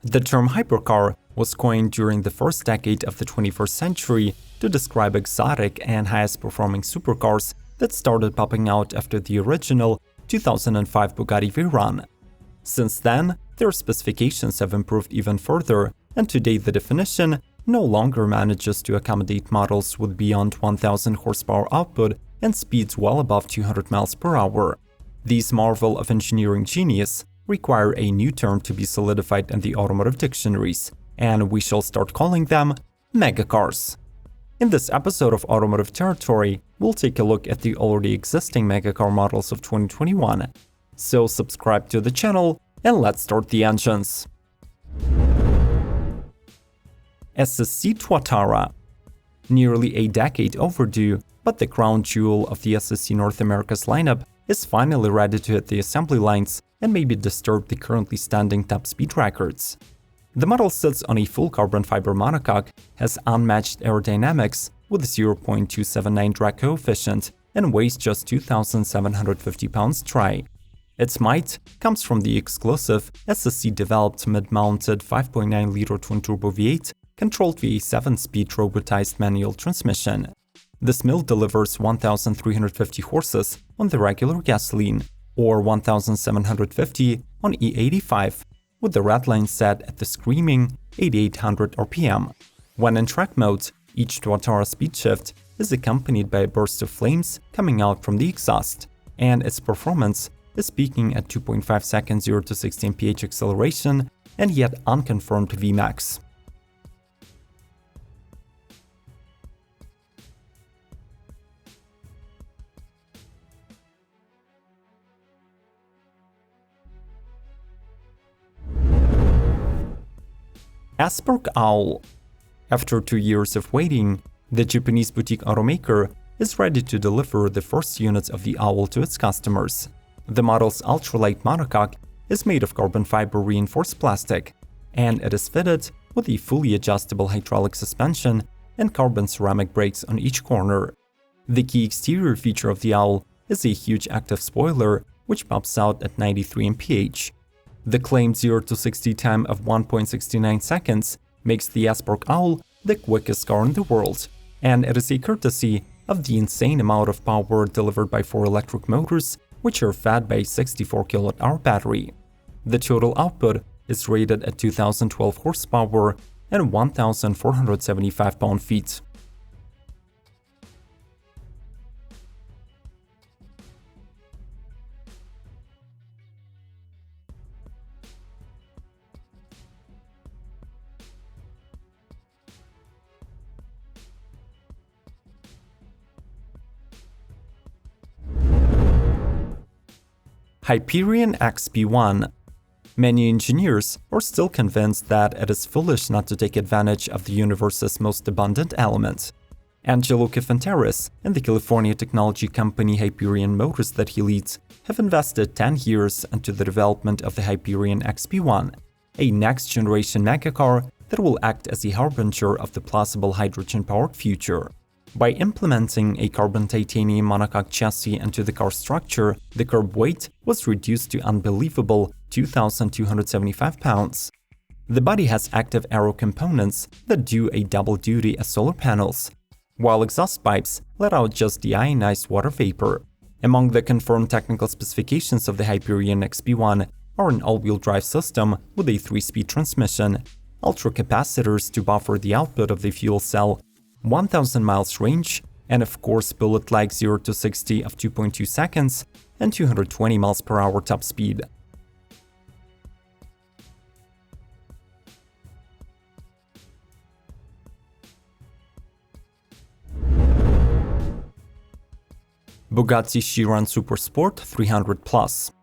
The term hypercar was coined during the first decade of the 21st century to describe exotic and highest-performing supercars that started popping out after the original 2005 Bugatti Veyron. Since then, their specifications have improved even further, and today the definition no longer manages to accommodate models with beyond 1000 horsepower output and speeds well above 200 miles per hour. These marvel of engineering genius require a new term to be solidified in the automotive dictionaries, and we shall start calling them megacars. In this episode of Automotive Territory, we'll take a look at the already existing megacar models of 2021. So subscribe to the channel and let's start the engines. SSC Tuatara. Nearly a decade overdue, but the crown jewel of the SSC North America's lineup is finally ready to hit the assembly lines and maybe disturb the currently standing top speed records. The model sits on a full carbon fiber monocoque, has unmatched aerodynamics with 0.279 drag coefficient, and weighs just 2,750 pounds dry. Its might comes from the exclusive SSC-developed mid-mounted 5.9-liter twin-turbo V8 controlled via a 7-speed robotized manual transmission. This mill delivers 1,350 horses on the regular gasoline, or 1,750 on E85, with the red line set at the screaming 8800 RPM. When in track mode, each Tuatara speed shift is accompanied by a burst of flames coming out from the exhaust, and its performance is peaking at 2.5 seconds 0 to 60 mph acceleration and yet unconfirmed Vmax. Aspark Owl. After 2 years of waiting, the Japanese boutique automaker is ready to deliver the first units of the Owl to its customers. The model's ultralight monocoque is made of carbon fiber reinforced plastic, and it is fitted with a fully adjustable hydraulic suspension and carbon ceramic brakes on each corner. The key exterior feature of the Owl is a huge active spoiler, which pops out at 93 mph. The claimed 0 to 60 time of 1.69 seconds makes the Aspark Owl the quickest car in the world, and it is a courtesy of the insane amount of power delivered by 4 electric motors, which are fed by a 64 kWh battery. The total output is rated at 2012 horsepower and 1,475 pound-feet. HYPERION XP1. Many engineers are still convinced that it is foolish not to take advantage of the universe's most abundant element. Angelo Cifuentes and the California technology company Hyperion Motors that he leads have invested 10 years into the development of the HYPERION XP1, a next-generation megacar that will act as a harbinger of the plausible hydrogen-powered future. By implementing a carbon titanium monocoque chassis into the car structure, the curb weight was reduced to unbelievable 2,275 pounds. The body has active aero components that do a double duty as solar panels, while exhaust pipes let out just deionized water vapor. Among the confirmed technical specifications of the Hyperion XP1 are an all-wheel drive system with a 3-speed transmission, ultracapacitors to buffer the output of the fuel cell, 1,000 miles range, and of course bullet-like 0 to 60 of 2.2 seconds and 220 miles per hour top speed. Bugatti Veyron Supersport 300 Plus.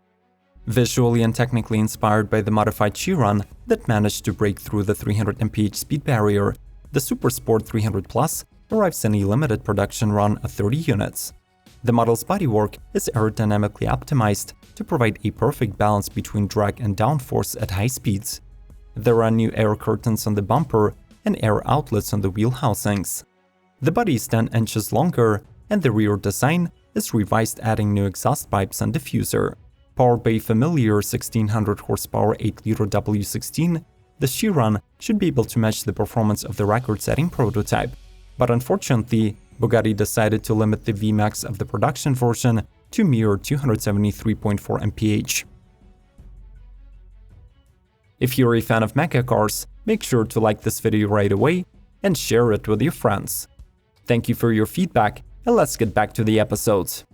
Visually and technically inspired by the modified Veyron that managed to break through the 300 mph speed barrier, the Supersport 300 Plus arrives in a limited production run of 30 units. The model's bodywork is aerodynamically optimized to provide a perfect balance between drag and downforce at high speeds. There are new air curtains on the bumper and air outlets on the wheel housings. The body is 10 inches longer, and the rear design is revised, adding new exhaust pipes and diffuser. Powered by a familiar 1600 horsepower 8-liter W16, the Chiron should be able to match the performance of the record-setting prototype. But unfortunately, Bugatti decided to limit the Vmax of the production version to mere 273.4 mph. If you're a fan of Megacars, make sure to like this video right away and share it with your friends. Thank you for your feedback, and let's get back to the episodes.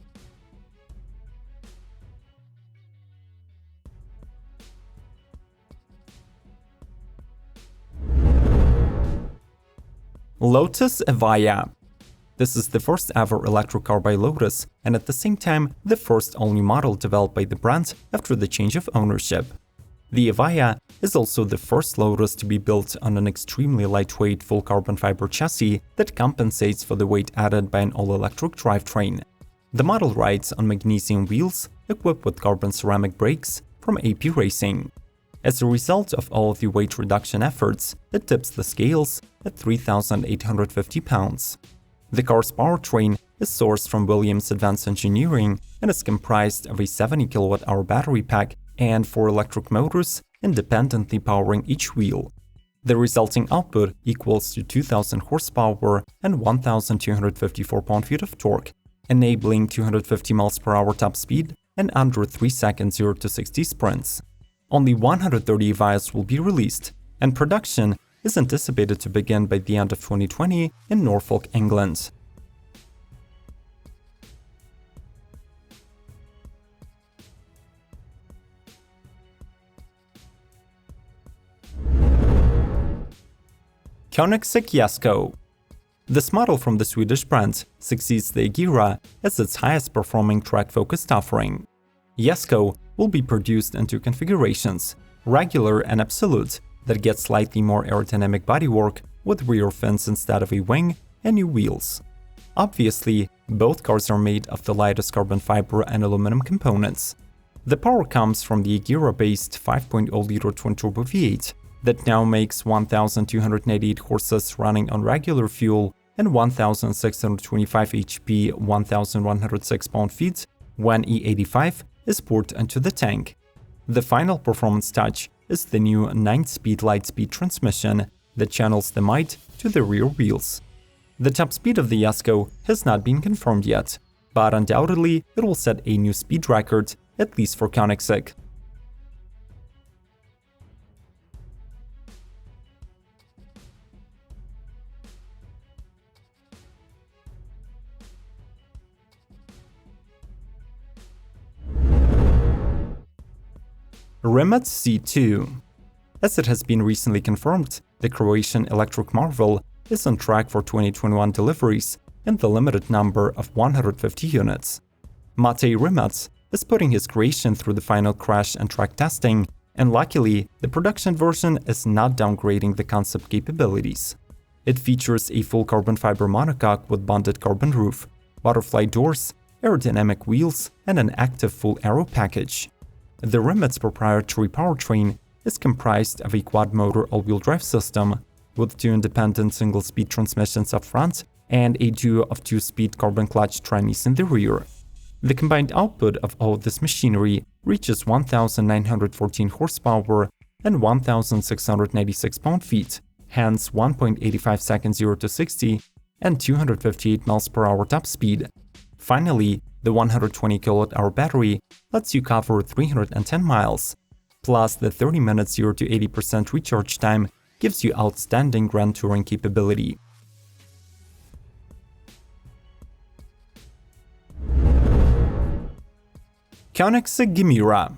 LOTUS EVIJA. This is the first ever electric car by Lotus, and at the same time, the first all-new model developed by the brand after the change of ownership. The EVIJA is also the first Lotus to be built on an extremely lightweight full carbon fiber chassis that compensates for the weight added by an all-electric drivetrain. The model rides on magnesium wheels equipped with carbon ceramic brakes from AP Racing. As a result of all of the weight reduction efforts, it tips the scales at 3,850 pounds. The car's powertrain is sourced from Williams Advanced Engineering and is comprised of a 70 kWh battery pack and 4 electric motors independently powering each wheel. The resulting output equals to 2,000 horsepower and 1,254 pound-feet of torque, enabling 250 mph top speed and under 3 second 0 to 60 sprints. Only 130 EVIJAs will be released, and production is anticipated to begin by the end of 2020 in Norfolk, England. KOENIGSEGG JESKO. This model from the Swedish brand succeeds the GEMERA as its highest performing track-focused offering. JESKO will be produced in 2 configurations, regular and absolute, that gets slightly more aerodynamic bodywork with rear fins instead of a wing and new wheels. Obviously, both cars are made of the lightest carbon fiber and aluminum components. The power comes from the GEMERA-based 5.0-liter twin-turbo V8 that now makes 1,288 horses running on regular fuel and 1,625 HP, 1,106 pound-feet when E85 is poured into the tank. The final performance touch is the new 9-speed light-speed transmission that channels the might to the rear wheels. The top speed of the JESKO has not been confirmed yet, but undoubtedly it will set a new speed record, at least for KOENIGSEGG. Rimac C2. As it has been recently confirmed, the Croatian electric marvel is on track for 2021 deliveries in the limited number of 150 units. Matej Rimac is putting his creation through the final crash and track testing, and luckily, the production version is not downgrading the concept capabilities. It features a full carbon fiber monocoque with bonded carbon roof, butterfly doors, aerodynamic wheels, and an active full aero package. The Rimac's proprietary powertrain is comprised of a quad-motor all-wheel drive system with 2 independent single-speed transmissions up front and a duo of 2-speed carbon clutch trannies in the rear. The combined output of all this machinery reaches 1,914 horsepower and 1,696 pound-feet, hence 1.85 seconds 0 to 60 and 258 mph top speed. Finally, the 120 kWh battery lets you cover 310 miles, plus the 30 minutes 0 to 80% recharge time gives you outstanding grand touring capability. KOENIGSEGG GEMERA.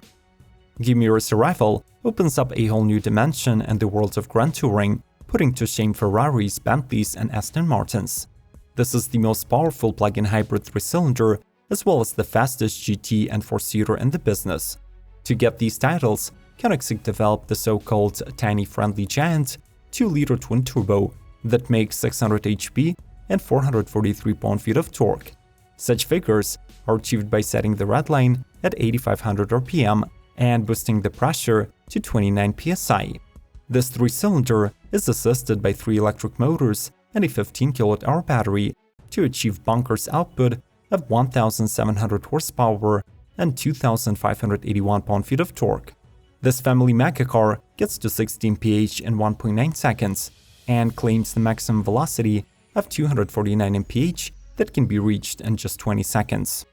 GEMERA's arrival opens up a whole new dimension in the world of grand touring, putting to shame Ferraris, Bentleys, and Aston Martins. This is the most powerful plug-in hybrid 3-cylinder, as well as the fastest GT and 4-seater in the business. To get these titles, KOENIGSEGG developed the so-called tiny friendly giant 2-liter twin-turbo that makes 600 HP and 443 pound-feet of torque. Such figures are achieved by setting the red line at 8,500 RPM and boosting the pressure to 29 psi. This 3-cylinder is assisted by 3 electric motors and a 15 kWh battery to achieve bonkers output of 1,700 horsepower and 2,581 pound-feet of torque. This family Megacar gets to 16 mph in 1.9 seconds and claims the maximum velocity of 249 mph that can be reached in just 20 seconds.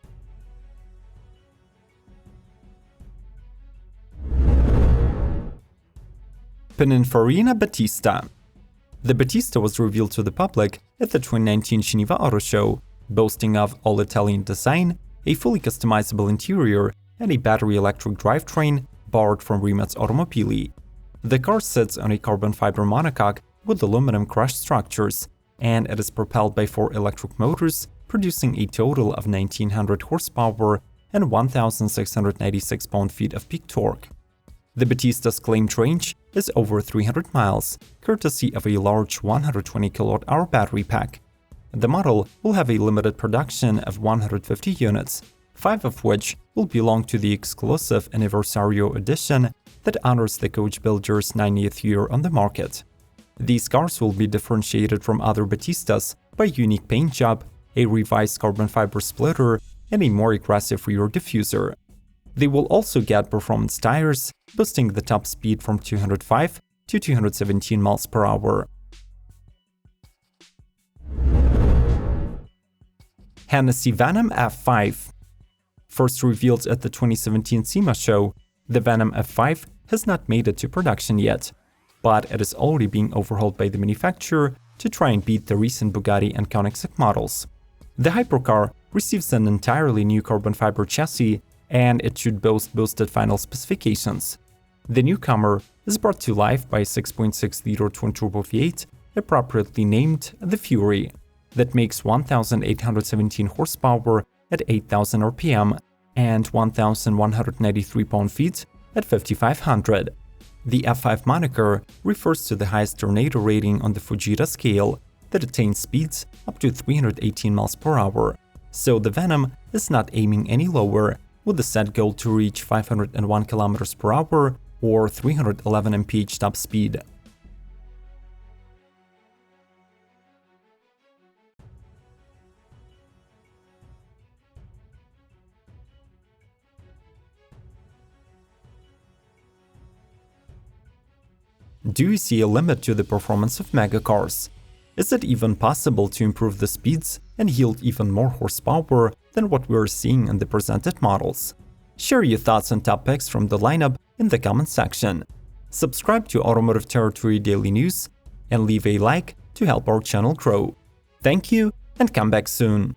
PININFARINA Battista. The Battista was revealed to the public at the 2019 Geneva Auto Show, boasting of all-Italian design, a fully customizable interior, and a battery electric drivetrain borrowed from Rimac Automobili. The car sits on a carbon fiber monocoque with aluminum crushed structures, and it is propelled by 4 electric motors, producing a total of 1900 horsepower and 1696 pound-feet of peak torque. The Battista's claimed range is over 300 miles, courtesy of a large 120 kWh battery pack. The model will have a limited production of 150 units, 5 of which will belong to the exclusive Anniversario edition that honors the coach builder's 90th year on the market. These cars will be differentiated from other Battistas by a unique paint job, a revised carbon fiber splitter, and a more aggressive rear diffuser. They will also get performance tires, boosting the top speed from 205 to 217 miles per hour. Hennessey Venom F5. First revealed at the 2017 SEMA show, the Venom F5 has not made it to production yet, but it is already being overhauled by the manufacturer to try and beat the recent Bugatti and KOENIGSEGG models. The hypercar receives an entirely new carbon fiber chassis, and it should boast boosted final specifications. The newcomer is brought to life by a 6.6-liter twin-turbo V8, appropriately named the Fury, that makes 1817 horsepower at 8000 RPM and 1193 pound-feet at 5500. The F5 moniker refers to the highest tornado rating on the Fujita scale that attains speeds up to 318 miles per hour, so the Venom is not aiming any lower, with the set goal to reach 501 km per hour or 311 mph top speed. Do you see a limit to the performance of Megacars? Is it even possible to improve the speeds and yield even more horsepower than what we're seeing in the presented models? Share your thoughts on top picks from the lineup in the comment section. Subscribe to Automotive Territory Daily News and leave a like to help our channel grow. Thank you and come back soon.